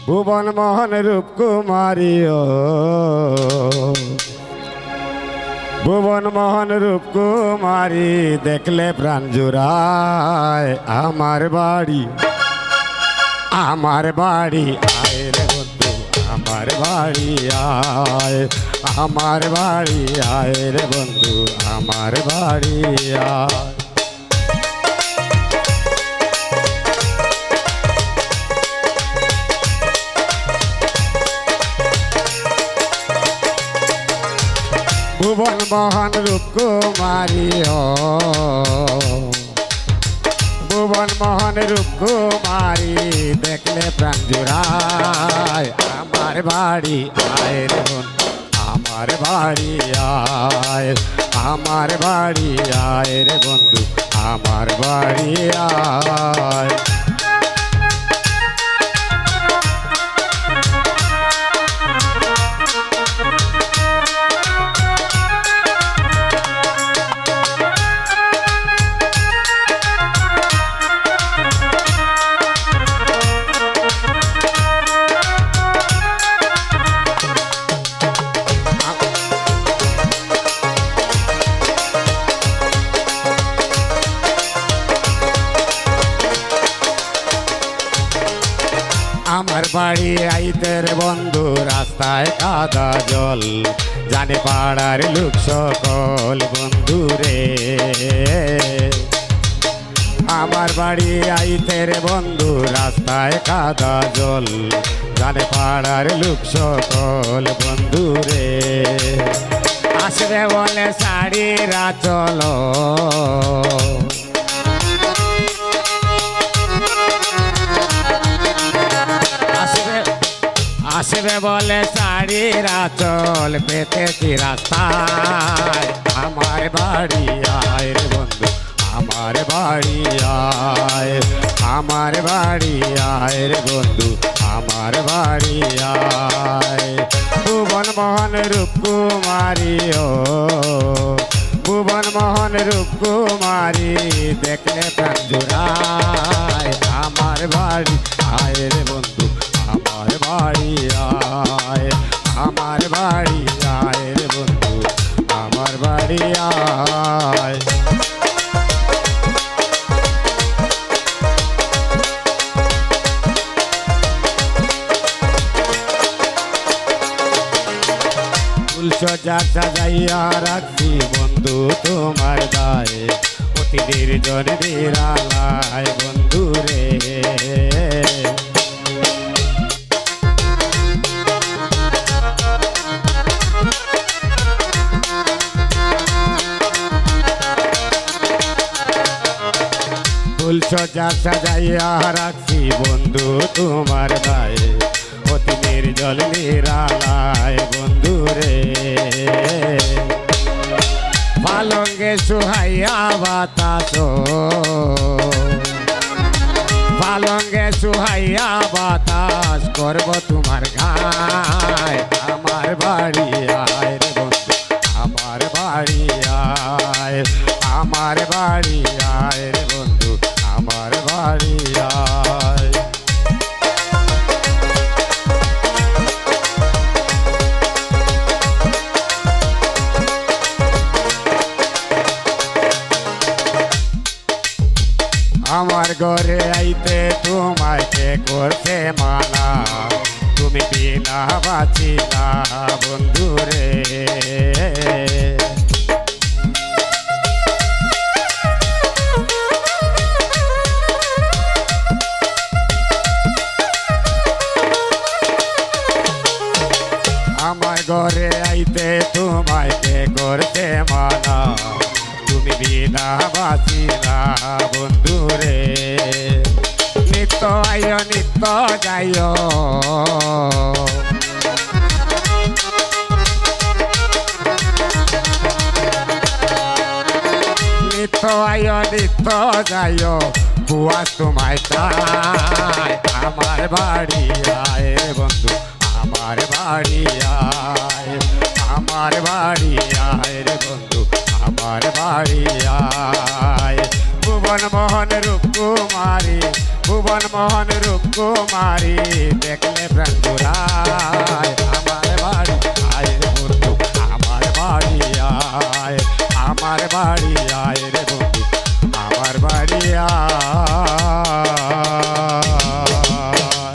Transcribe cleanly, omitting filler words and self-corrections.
ভুবন মোহন রূপকুমারী ও ভুবন মোহন রূপকুমারী দেখলে প্রাণ জুড়ায় আমার বাড়ি আয় রে বন্ধু আমার বাড়ি আয় আমার বাড়ি আয় রে বন্ধু আমার বাড়ি আয় ভুবন মোহন রূপকুমারী ও ভুবন মোহন রূপকুমারী দেখলে প্রাণ জুড়ায় আমার বাড়ি আয় রে বন্ধু আমার বাড়ি আয় আমার বাড়ি আয় রে বন্ধু আমার বাড়ি আয় আমার বাড়ি আইতে রে বন্ধু রাস্তায় কাদা জল জানে পাড়ার লোক সকল বন্ধু রে আমার বাড়ি আইতে রে বন্ধু রাস্তায় কাদা জল জানে পাড়ার লোক সকল বন্ধু রে আসবে বলে শাড়িরা চলো আসবে বলে শাড়িরা চল পেতেছি রাস্তায় আমার বাড়ি আয় রে বন্ধু আমার বাড়ি আয় আমার বাড়ি আয় রে বন্ধু আমার বাড়ি আয় ভুবন মোহন রূপকুমারী ও ভুবন মোহন রূপকুমারী দেখলে প্রাণ জুড়ায় আমার বাড়ি আয় রে বন্ধু আমার বাড়ি আয় আমার বাড়ি আয় রে বন্ধু আমার বাড়ি আয় ফুল সজ্জা সাজাইয়া রাখছি বন্ধু তোমার গায়ে অতি নির্জন নিরালায় বন্ধু রে ফুল সজ্জা সাজাইয়া রাখছি বন্ধু তোমার গায়ে অতি নির্জল নিরালায় বন্ধু রে পালঙ্গে সুহাইয়া বাতাস পালঙ্গে সুহাইয়া বাতাস করব তোমার গায় আমার বাড়ি আয় রে বন্ধু আমার বাড়ি আয় আমার বাড়ি আয় রে বন্ধু আমার বাড়ি আয় আমার ঘরে আইতে তোমায় কে করছে মানা তুমি বিনা বাঁচিলা বন্ধু রে আমার ঘরে আইতে তোমায় কে করছে মানা তুমি বিনা বাঁচিলা বন্ধু রে নিত্য আয় নিত্য যাইও নিত্য আয় নিত্য যাইও কুয়াশ তোমায় চায় আমার বাড়ি আয় বন্ধু আমার বাড়ি আয় আমার বাড়ি আয় রে বন্ধু আমার বাড়ি আয় ভুবন মোহন রূপকুমারী ভুবন মোহন রূপকুমারী দেখলে প্রাণ জোড়ায় আমার বাড়ি আয় রে বন্ধু আমার বাড়ি আয় আমার বাড়ি আয় রে বন্ধু